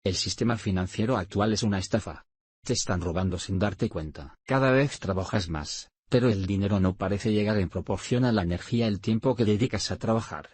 El sistema financiero actual es una estafa. Te están robando sin darte cuenta. Cada vez trabajas más, pero el dinero no parece llegar en proporción a la energía y el tiempo que dedicas a trabajar.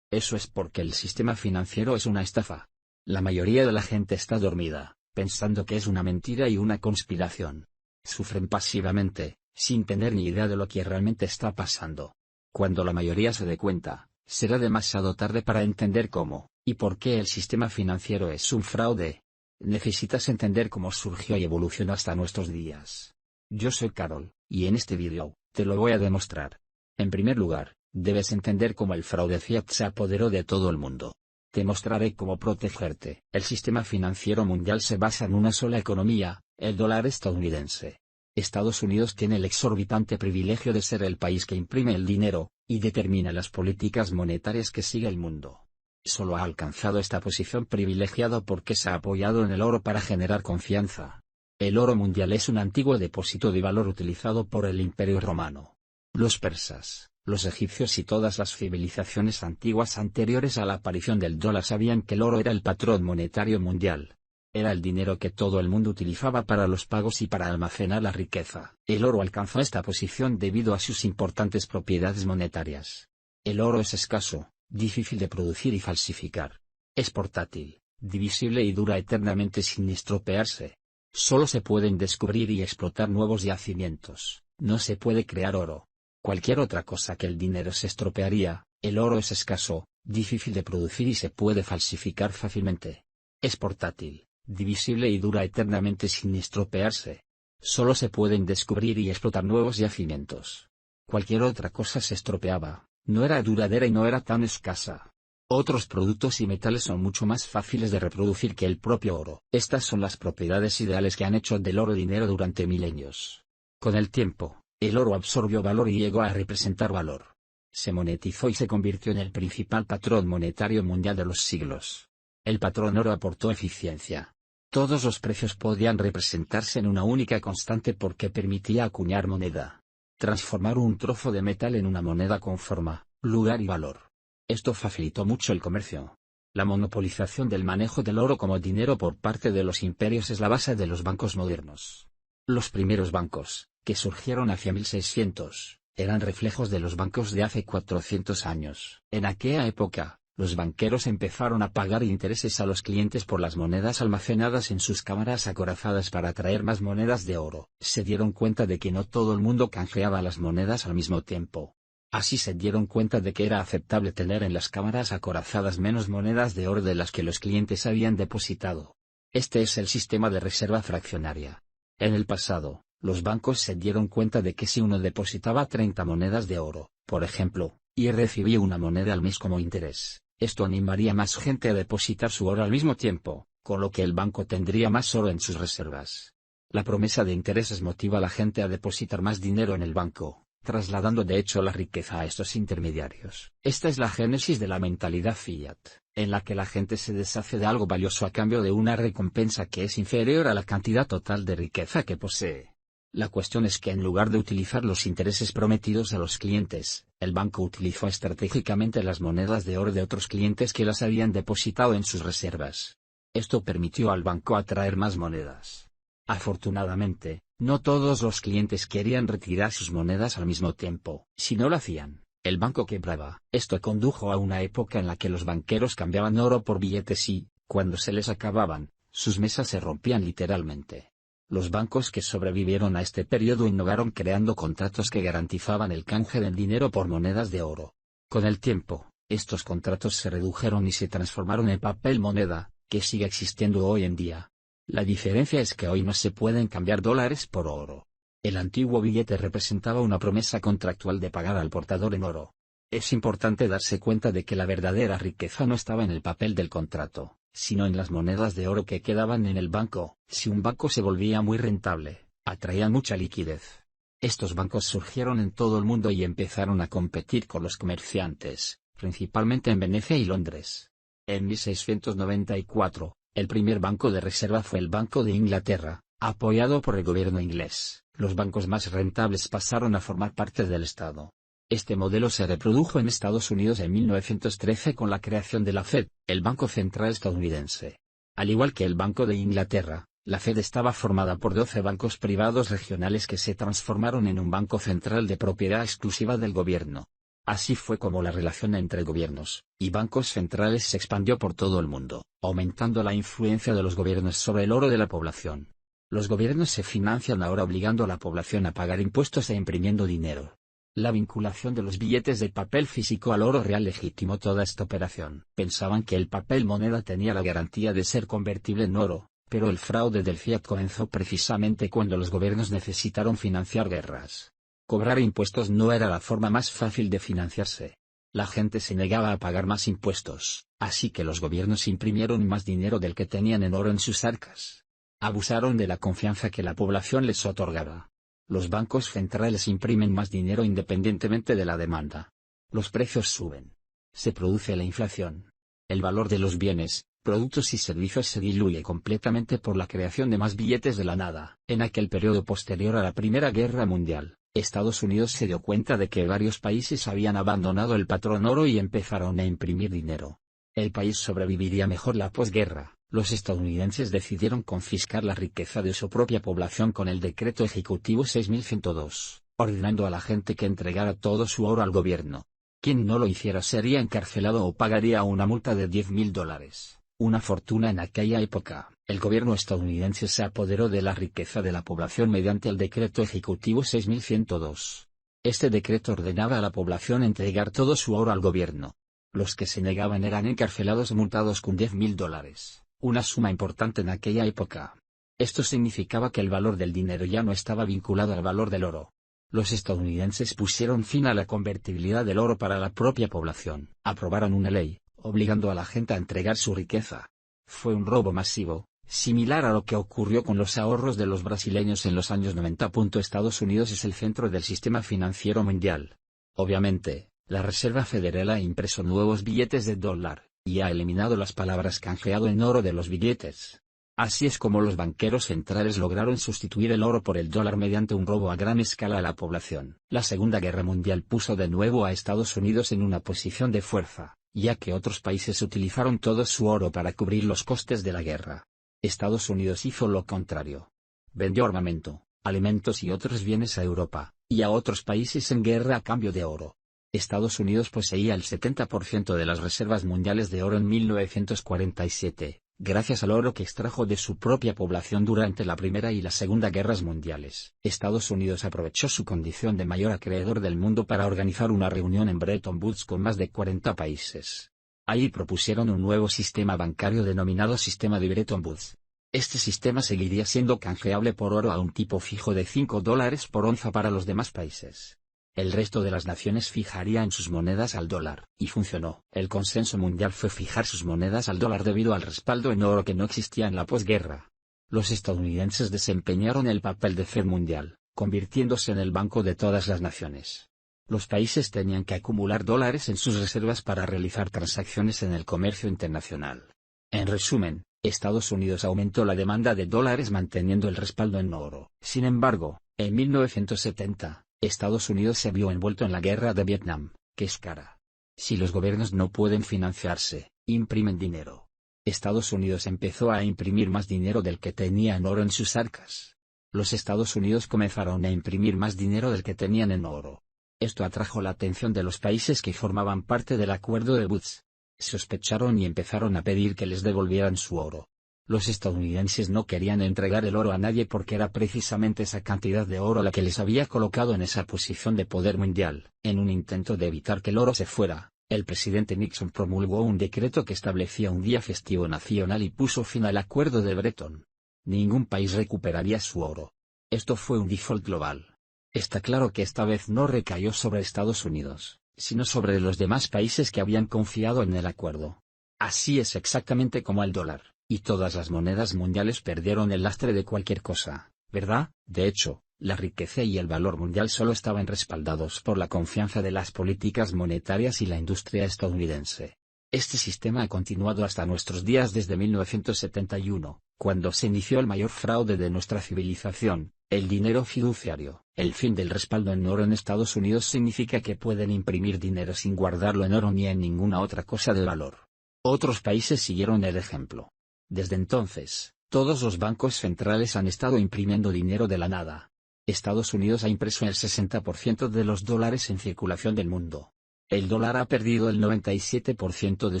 Eso es porque el sistema financiero es una estafa. La mayoría de la gente está dormida, pensando que es una mentira y una conspiración. Sufren pasivamente, sin tener ni idea de lo que realmente está pasando. Cuando la mayoría se dé cuenta, será demasiado tarde para entender cómo y por qué el sistema financiero es un fraude. Necesitas entender cómo surgió y evolucionó hasta nuestros días. Yo soy Carol, y en este vídeo, te lo voy a demostrar. En primer lugar, debes entender cómo el fraude fiat se apoderó de todo el mundo. Te mostraré cómo protegerte. El sistema financiero mundial se basa en una sola economía, el dólar estadounidense. Estados Unidos tiene el exorbitante privilegio de ser el país que imprime el dinero, y determina las políticas monetarias que sigue el mundo. Solo ha alcanzado esta posición privilegiada porque se ha apoyado en el oro para generar confianza. El oro mundial es un antiguo depósito de valor utilizado por el Imperio Romano. Los persas, los egipcios y todas las civilizaciones antiguas anteriores a la aparición del dólar sabían que el oro era el patrón monetario mundial. Era el dinero que todo el mundo utilizaba para los pagos y para almacenar la riqueza. El oro alcanzó esta posición debido a sus importantes propiedades monetarias. El oro es escaso, difícil de producir y falsificar. Es portátil, divisible y dura eternamente sin estropearse. Solo se pueden descubrir y explotar nuevos yacimientos. No se puede crear oro. Cualquier otra cosa que el dinero se estropearía. El oro es escaso, difícil de producir y se puede falsificar fácilmente. Es portátil, divisible y dura eternamente sin estropearse. Solo se pueden descubrir y explotar nuevos yacimientos. Cualquier otra cosa se estropeaba, no era duradera y no era tan escasa. Otros productos y metales son mucho más fáciles de reproducir que el propio oro. Estas son las propiedades ideales que han hecho del oro dinero durante milenios. Con el tiempo, el oro absorbió valor y llegó a representar valor. Se monetizó y se convirtió en el principal patrón monetario mundial de los siglos. El patrón oro aportó eficiencia. Todos los precios podían representarse en una única constante porque permitía acuñar moneda. Transformar un trozo de metal en una moneda con forma, lugar y valor. Esto facilitó mucho el comercio. La monopolización del manejo del oro como dinero por parte de los imperios es la base de los bancos modernos. Los primeros bancos, que surgieron hacia 1600, eran reflejos de los bancos de hace 400 años. En aquella época, los banqueros empezaron a pagar intereses a los clientes por las monedas almacenadas en sus cámaras acorazadas para traer más monedas de oro. Se dieron cuenta de que no todo el mundo canjeaba las monedas al mismo tiempo. Así se dieron cuenta de que era aceptable tener en las cámaras acorazadas menos monedas de oro de las que los clientes habían depositado. Este es el sistema de reserva fraccionaria. En el pasado, los bancos se dieron cuenta de que si uno depositaba 30 monedas de oro, por ejemplo, y recibía una moneda al mes como interés, esto animaría a más gente a depositar su oro al mismo tiempo, con lo que el banco tendría más oro en sus reservas. La promesa de intereses motiva a la gente a depositar más dinero en el banco, trasladando de hecho la riqueza a estos intermediarios. Esta es la génesis de la mentalidad fiat, en la que la gente se deshace de algo valioso a cambio de una recompensa que es inferior a la cantidad total de riqueza que posee. La cuestión es que en lugar de utilizar los intereses prometidos a los clientes, el banco utilizó estratégicamente las monedas de oro de otros clientes que las habían depositado en sus reservas. Esto permitió al banco atraer más monedas. Afortunadamente, no todos los clientes querían retirar sus monedas al mismo tiempo. Si no lo hacían, el banco quebraba. Esto condujo a una época en la que los banqueros cambiaban oro por billetes y, cuando se les acababan, sus mesas se rompían literalmente. Los bancos que sobrevivieron a este periodo innovaron creando contratos que garantizaban el canje del dinero por monedas de oro. Con el tiempo, estos contratos se redujeron y se transformaron en papel moneda, que sigue existiendo hoy en día. La diferencia es que hoy no se pueden cambiar dólares por oro. El antiguo billete representaba una promesa contractual de pagar al portador en oro. Es importante darse cuenta de que la verdadera riqueza no estaba en el papel del contrato, sino en las monedas de oro que quedaban en el banco. Si un banco se volvía muy rentable, atraía mucha liquidez. Estos bancos surgieron en todo el mundo y empezaron a competir con los comerciantes, principalmente en Venecia y Londres. En 1694, el primer banco de reserva fue el Banco de Inglaterra, apoyado por el gobierno inglés. Los bancos más rentables pasaron a formar parte del Estado. Este modelo se reprodujo en Estados Unidos en 1913 con la creación de la Fed, el Banco Central estadounidense. Al igual que el Banco de Inglaterra, la Fed estaba formada por 12 bancos privados regionales que se transformaron en un banco central de propiedad exclusiva del gobierno. Así fue como la relación entre gobiernos y bancos centrales se expandió por todo el mundo, aumentando la influencia de los gobiernos sobre el oro de la población. Los gobiernos se financian ahora obligando a la población a pagar impuestos e imprimiendo dinero. La vinculación de los billetes de papel físico al oro real legitimó toda esta operación. Pensaban que el papel moneda tenía la garantía de ser convertible en oro, pero el fraude del fiat comenzó precisamente cuando los gobiernos necesitaron financiar guerras. Cobrar impuestos no era la forma más fácil de financiarse. La gente se negaba a pagar más impuestos, así que los gobiernos imprimieron más dinero del que tenían en oro en sus arcas. Abusaron de la confianza que la población les otorgaba. Los bancos centrales imprimen más dinero independientemente de la demanda. Los precios suben. Se produce la inflación. El valor de los bienes, productos y servicios se diluye completamente por la creación de más billetes de la nada. En aquel periodo posterior a la Primera Guerra Mundial, Estados Unidos se dio cuenta de que varios países habían abandonado el patrón oro y empezaron a imprimir dinero. El país sobreviviría mejor la posguerra. Los estadounidenses decidieron confiscar la riqueza de su propia población con el Decreto Ejecutivo 6102, ordenando a la gente que entregara todo su oro al gobierno. Quien no lo hiciera sería encarcelado o pagaría una multa de $10,000, una fortuna en aquella época. El gobierno estadounidense se apoderó de la riqueza de la población mediante el Decreto Ejecutivo 6102. Este decreto ordenaba a la población entregar todo su oro al gobierno. Los que se negaban eran encarcelados o multados con $10,000, una suma importante en aquella época. Esto significaba que el valor del dinero ya no estaba vinculado al valor del oro. Los estadounidenses pusieron fin a la convertibilidad del oro para la propia población. Aprobaron una ley, obligando a la gente a entregar su riqueza. Fue un robo masivo, similar a lo que ocurrió con los ahorros de los brasileños en los años 90. Estados Unidos es el centro del sistema financiero mundial. Obviamente, la Reserva Federal ha impreso nuevos billetes de dólar, y ha eliminado las palabras canjeado en oro de los billetes. Así es como los banqueros centrales lograron sustituir el oro por el dólar mediante un robo a gran escala a la población. La Segunda Guerra Mundial puso de nuevo a Estados Unidos en una posición de fuerza, ya que otros países utilizaron todo su oro para cubrir los costes de la guerra. Estados Unidos hizo lo contrario. Vendió armamento, alimentos y otros bienes a Europa, y a otros países en guerra a cambio de oro. Estados Unidos poseía el 70% de las reservas mundiales de oro en 1947, gracias al oro que extrajo de su propia población durante la Primera y la Segunda Guerras Mundiales. Estados Unidos aprovechó su condición de mayor acreedor del mundo para organizar una reunión en Bretton Woods con más de 40 países. Ahí propusieron un nuevo sistema bancario denominado Sistema de Bretton Woods. Este sistema seguiría siendo canjeable por oro a un tipo fijo de $5 por onza para los demás países. El resto de las naciones fijaría en sus monedas al dólar, y funcionó. El consenso mundial fue fijar sus monedas al dólar debido al respaldo en oro que no existía en la posguerra. Los estadounidenses desempeñaron el papel de Fed mundial, convirtiéndose en el banco de todas las naciones. Los países tenían que acumular dólares en sus reservas para realizar transacciones en el comercio internacional. En resumen, Estados Unidos aumentó la demanda de dólares manteniendo el respaldo en oro. Sin embargo, en 1970, Estados Unidos se vio envuelto en la guerra de Vietnam, que es cara. Si los gobiernos no pueden financiarse, imprimen dinero. Estados Unidos empezó a imprimir más dinero del que tenía en oro en sus arcas. Los Estados Unidos comenzaron a imprimir más dinero del que tenían en oro. Esto atrajo la atención de los países que formaban parte del Acuerdo de Woods. Sospecharon y empezaron a pedir que les devolvieran su oro. Los estadounidenses no querían entregar el oro a nadie porque era precisamente esa cantidad de oro la que les había colocado en esa posición de poder mundial. En un intento de evitar que el oro se fuera, el presidente Nixon promulgó un decreto que establecía un día festivo nacional y puso fin al Acuerdo de Bretton. Ningún país recuperaría su oro. Esto fue un default global. Está claro que esta vez no recayó sobre Estados Unidos, sino sobre los demás países que habían confiado en el acuerdo. Así es exactamente como el dólar, y todas las monedas mundiales perdieron el lastre de cualquier cosa, ¿verdad? De hecho, la riqueza y el valor mundial solo estaban respaldados por la confianza de las políticas monetarias y la industria estadounidense. Este sistema ha continuado hasta nuestros días desde 1971, cuando se inició el mayor fraude de nuestra civilización, el dinero fiduciario. El fin del respaldo en oro en Estados Unidos significa que pueden imprimir dinero sin guardarlo en oro ni en ninguna otra cosa de valor. Otros países siguieron el ejemplo. Desde entonces, todos los bancos centrales han estado imprimiendo dinero de la nada. Estados Unidos ha impreso el 60% de los dólares en circulación del mundo. El dólar ha perdido el 97% de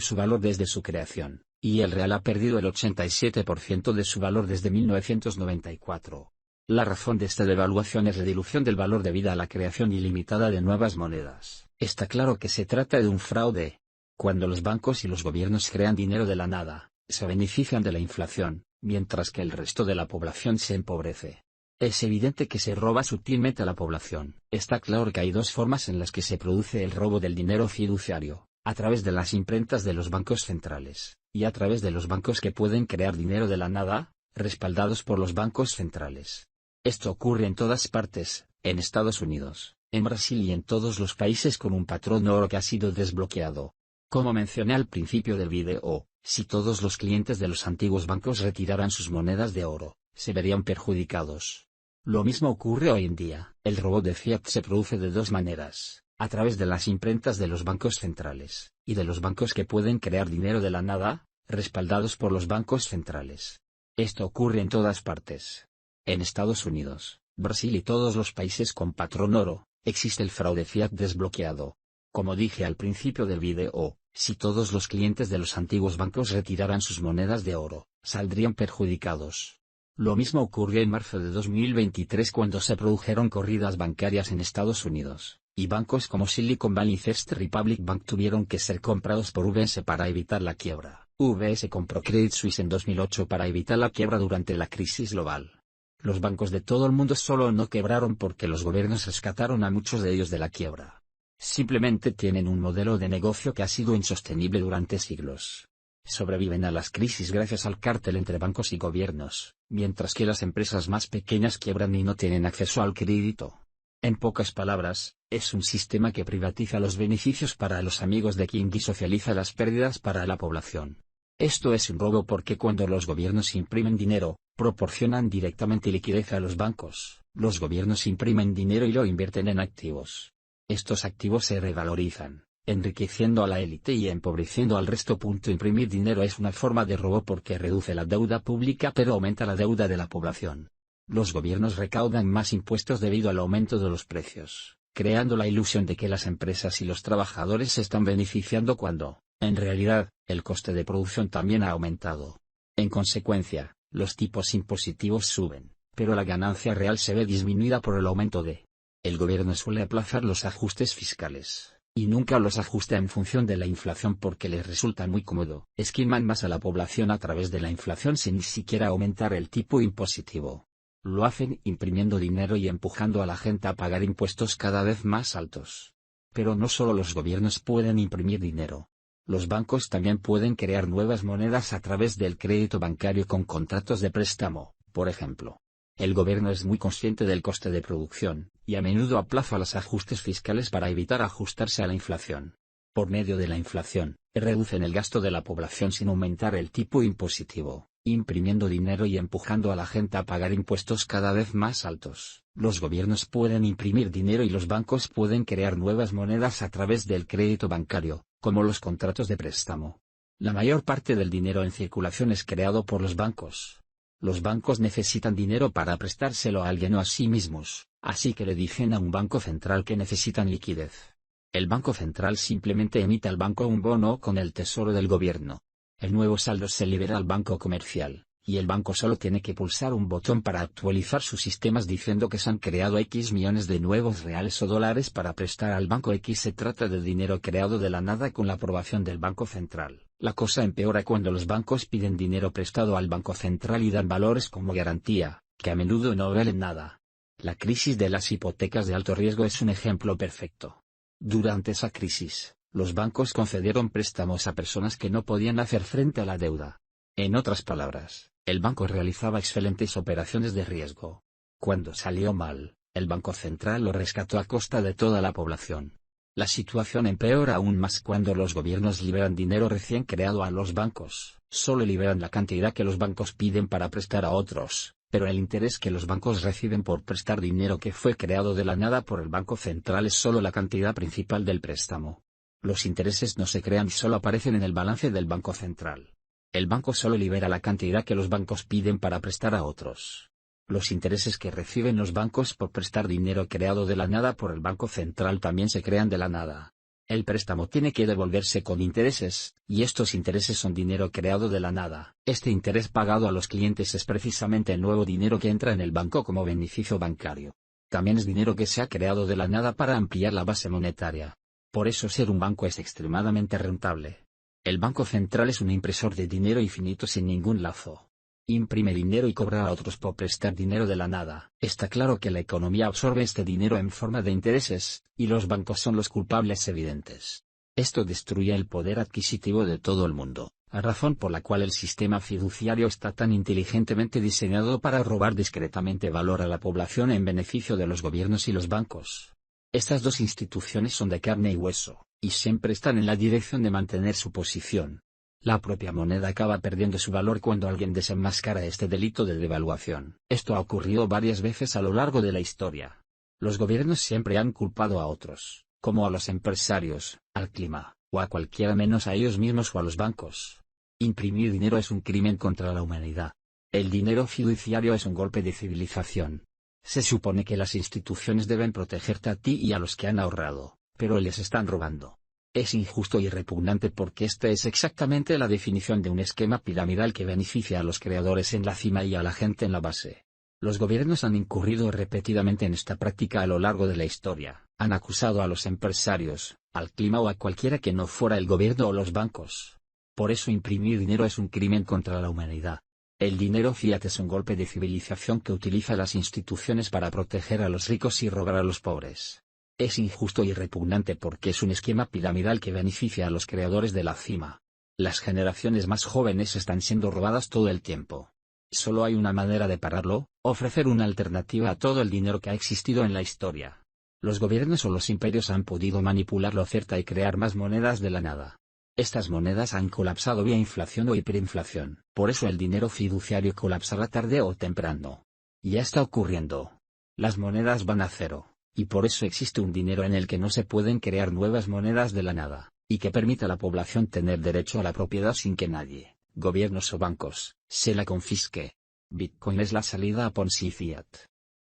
su valor desde su creación, y el real ha perdido el 87% de su valor desde 1994. La razón de esta devaluación es la dilución del valor debido a la creación ilimitada de nuevas monedas. Está claro que se trata de un fraude. Cuando los bancos y los gobiernos crean dinero de la nada, se benefician de la inflación, mientras que el resto de la población se empobrece. Es evidente que se roba sutilmente a la población. Está claro que hay dos formas en las que se produce el robo del dinero fiduciario: a través de las imprentas de los bancos centrales, y a través de los bancos que pueden crear dinero de la nada, respaldados por los bancos centrales. Esto ocurre en todas partes, en Estados Unidos, en Brasil y en todos los países con un patrón de oro que ha sido desbloqueado. Como mencioné al principio del video, si todos los clientes de los antiguos bancos retiraran sus monedas de oro, se verían perjudicados. Lo mismo ocurre hoy en día. El robo de fiat se produce de dos maneras: a través de las imprentas de los bancos centrales, y de los bancos que pueden crear dinero de la nada, respaldados por los bancos centrales. Esto ocurre en todas partes. En Estados Unidos, Brasil y todos los países con patrón oro, existe el fraude fiat desbloqueado. Como dije al principio del video, si todos los clientes de los antiguos bancos retiraran sus monedas de oro, saldrían perjudicados. Lo mismo ocurrió en marzo de 2023 cuando se produjeron corridas bancarias en Estados Unidos, y bancos como Silicon Valley y First Republic Bank tuvieron que ser comprados por UBS para evitar la quiebra. UBS compró Credit Suisse en 2008 para evitar la quiebra durante la crisis global. Los bancos de todo el mundo solo no quebraron porque los gobiernos rescataron a muchos de ellos de la quiebra. Simplemente tienen un modelo de negocio que ha sido insostenible durante siglos. Sobreviven a las crisis gracias al cártel entre bancos y gobiernos, mientras que las empresas más pequeñas quiebran y no tienen acceso al crédito. En pocas palabras, es un sistema que privatiza los beneficios para los amigos de King y socializa las pérdidas para la población. Esto es un robo porque cuando los gobiernos imprimen dinero, proporcionan directamente liquidez a los bancos. Los gobiernos imprimen dinero y lo invierten en activos. Estos activos se revalorizan, enriqueciendo a la élite y empobreciendo al resto. Imprimir dinero es una forma de robo porque reduce la deuda pública pero aumenta la deuda de la población. Los gobiernos recaudan más impuestos debido al aumento de los precios, creando la ilusión de que las empresas y los trabajadores se están beneficiando cuando, en realidad, el coste de producción también ha aumentado. En consecuencia, los tipos impositivos suben, pero la ganancia real se ve disminuida por el aumento de. El gobierno suele aplazar los ajustes fiscales, y nunca los ajusta en función de la inflación porque les resulta muy cómodo. Esquiman más a la población a través de la inflación sin ni siquiera aumentar el tipo impositivo. Lo hacen imprimiendo dinero y empujando a la gente a pagar impuestos cada vez más altos. Pero no solo los gobiernos pueden imprimir dinero. Los bancos también pueden crear nuevas monedas a través del crédito bancario con contratos de préstamo, por ejemplo. El gobierno es muy consciente del coste de producción, y a menudo aplaza los ajustes fiscales para evitar ajustarse a la inflación. Por medio de la inflación, reducen el gasto de la población sin aumentar el tipo impositivo, imprimiendo dinero y empujando a la gente a pagar impuestos cada vez más altos. Los gobiernos pueden imprimir dinero y los bancos pueden crear nuevas monedas a través del crédito bancario, como los contratos de préstamo. La mayor parte del dinero en circulación es creado por los bancos. Los bancos necesitan dinero para prestárselo a alguien o a sí mismos, así que le dicen a un banco central que necesitan liquidez. El banco central simplemente emite al banco un bono con el tesoro del gobierno. El nuevo saldo se libera al banco comercial, y el banco solo tiene que pulsar un botón para actualizar sus sistemas diciendo que se han creado X millones de nuevos reales o dólares para prestar al banco X. Se trata de dinero creado de la nada con la aprobación del banco central. La cosa empeora cuando los bancos piden dinero prestado al banco central y dan valores como garantía, que a menudo no valen nada. La crisis de las hipotecas de alto riesgo es un ejemplo perfecto. Durante esa crisis, los bancos concedieron préstamos a personas que no podían hacer frente a la deuda. En otras palabras, el banco realizaba excelentes operaciones de riesgo. Cuando salió mal, el Banco Central lo rescató a costa de toda la población. La situación empeora aún más cuando los gobiernos liberan dinero recién creado a los bancos. Solo liberan la cantidad que los bancos piden para prestar a otros, pero el interés que los bancos reciben por prestar dinero que fue creado de la nada por el Banco Central es solo la cantidad principal del préstamo. Los intereses no se crean y solo aparecen en el balance del Banco Central. El banco solo libera la cantidad que los bancos piden para prestar a otros. Los intereses que reciben los bancos por prestar dinero creado de la nada por el Banco Central también se crean de la nada. El préstamo tiene que devolverse con intereses, y estos intereses son dinero creado de la nada. Este interés pagado a los clientes es precisamente el nuevo dinero que entra en el banco como beneficio bancario. También es dinero que se ha creado de la nada para ampliar la base monetaria. Por eso ser un banco es extremadamente rentable. El Banco Central es un impresor de dinero infinito sin ningún lazo. Imprime dinero y cobra a otros por prestar dinero de la nada. Está claro que la economía absorbe este dinero en forma de intereses, y los bancos son los culpables evidentes. Esto destruye el poder adquisitivo de todo el mundo, la razón por la cual el sistema fiduciario está tan inteligentemente diseñado para robar discretamente valor a la población en beneficio de los gobiernos y los bancos. Estas dos instituciones son de carne y hueso, y siempre están en la dirección de mantener su posición. La propia moneda acaba perdiendo su valor cuando alguien desenmascara este delito de devaluación. Esto ha ocurrido varias veces a lo largo de la historia. Los gobiernos siempre han culpado a otros, como a los empresarios, al clima, o a cualquiera menos a ellos mismos o a los bancos. Imprimir dinero es un crimen contra la humanidad. El dinero fiduciario es un golpe de civilización. Se supone que las instituciones deben protegerte a ti y a los que han ahorrado, pero les están robando. Es injusto y repugnante porque esta es exactamente la definición de un esquema piramidal que beneficia a los creadores en la cima y a la gente en la base. Los gobiernos han incurrido repetidamente en esta práctica a lo largo de la historia. Han acusado a los empresarios, al clima o a cualquiera que no fuera el gobierno o los bancos. Por eso imprimir dinero es un crimen contra la humanidad. El dinero fiat es un golpe de civilización que utiliza las instituciones para proteger a los ricos y robar a los pobres. Es injusto y repugnante porque es un esquema piramidal que beneficia a los creadores de la cima. Las generaciones más jóvenes están siendo robadas todo el tiempo. Solo hay una manera de pararlo: ofrecer una alternativa a todo el dinero que ha existido en la historia. Los gobiernos o los imperios han podido manipular la oferta y crear más monedas de la nada. Estas monedas han colapsado vía inflación o hiperinflación. Por eso el dinero fiduciario colapsará tarde o temprano. Ya está ocurriendo. Las monedas van a cero. Y por eso existe un dinero en el que no se pueden crear nuevas monedas de la nada, y que permite a la población tener derecho a la propiedad sin que nadie, gobiernos o bancos, se la confisque. Bitcoin es la salida a Ponzi y Fiat.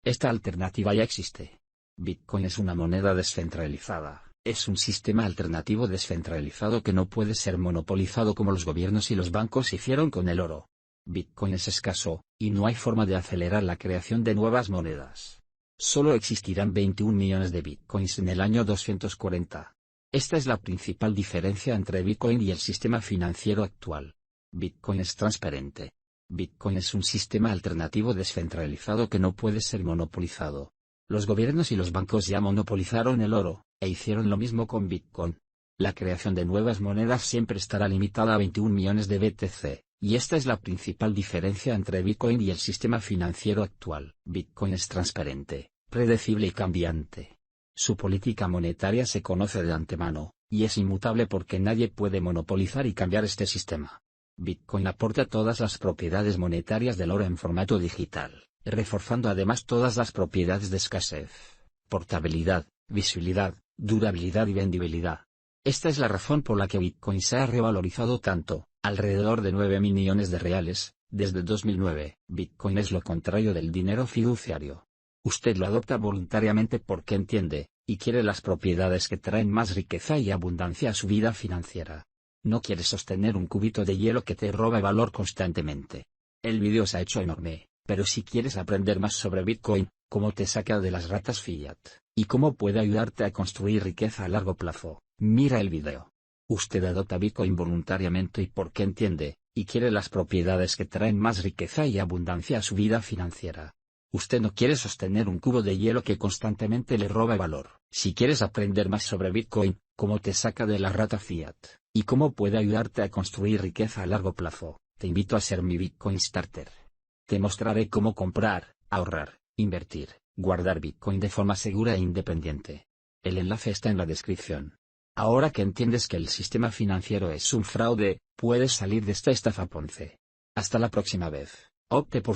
Esta alternativa ya existe. Bitcoin es una moneda descentralizada, es un sistema alternativo descentralizado que no puede ser monopolizado como los gobiernos y los bancos hicieron con el oro. Bitcoin es escaso, y no hay forma de acelerar la creación de nuevas monedas. Solo existirán 21 millones de bitcoins en el año 240. Esta es la principal diferencia entre Bitcoin y el sistema financiero actual. Bitcoin es transparente. Bitcoin es un sistema alternativo descentralizado que no puede ser monopolizado. Los gobiernos y los bancos ya monopolizaron el oro, e hicieron lo mismo con Bitcoin. La creación de nuevas monedas siempre estará limitada a 21 millones de BTC. Y esta es la principal diferencia entre Bitcoin y el sistema financiero actual. Bitcoin es transparente, predecible y cambiante. Su política monetaria se conoce de antemano, y es inmutable porque nadie puede monopolizar y cambiar este sistema. Bitcoin aporta todas las propiedades monetarias del oro en formato digital, reforzando además todas las propiedades de escasez, portabilidad, visibilidad, durabilidad y vendibilidad. Esta es la razón por la que Bitcoin se ha revalorizado tanto, alrededor de 9.000 millones de reales, desde 2009. Bitcoin es lo contrario del dinero fiduciario. Usted lo adopta voluntariamente porque entiende, y quiere las propiedades que traen más riqueza y abundancia a su vida financiera. No quiere sostener un cubito de hielo que te roba valor constantemente. El vídeo se ha hecho enorme, pero si quieres aprender más sobre Bitcoin, cómo te saca de las ratas fiat, y cómo puede ayudarte a construir riqueza a largo plazo, mira el vídeo. Usted adopta Bitcoin voluntariamente y porque entiende, y quiere las propiedades que traen más riqueza y abundancia a su vida financiera. Usted no quiere sostener un cubo de hielo que constantemente le roba valor. Si quieres aprender más sobre Bitcoin, cómo te saca de la rata fiat, y cómo puede ayudarte a construir riqueza a largo plazo, te invito a ser mi Bitcoin Starter. Te mostraré cómo comprar, ahorrar, invertir, guardar Bitcoin de forma segura e independiente. El enlace está en la descripción. Ahora que entiendes que el sistema financiero es un fraude, puedes salir de esta estafa Ponce. Hasta la próxima vez. Opte por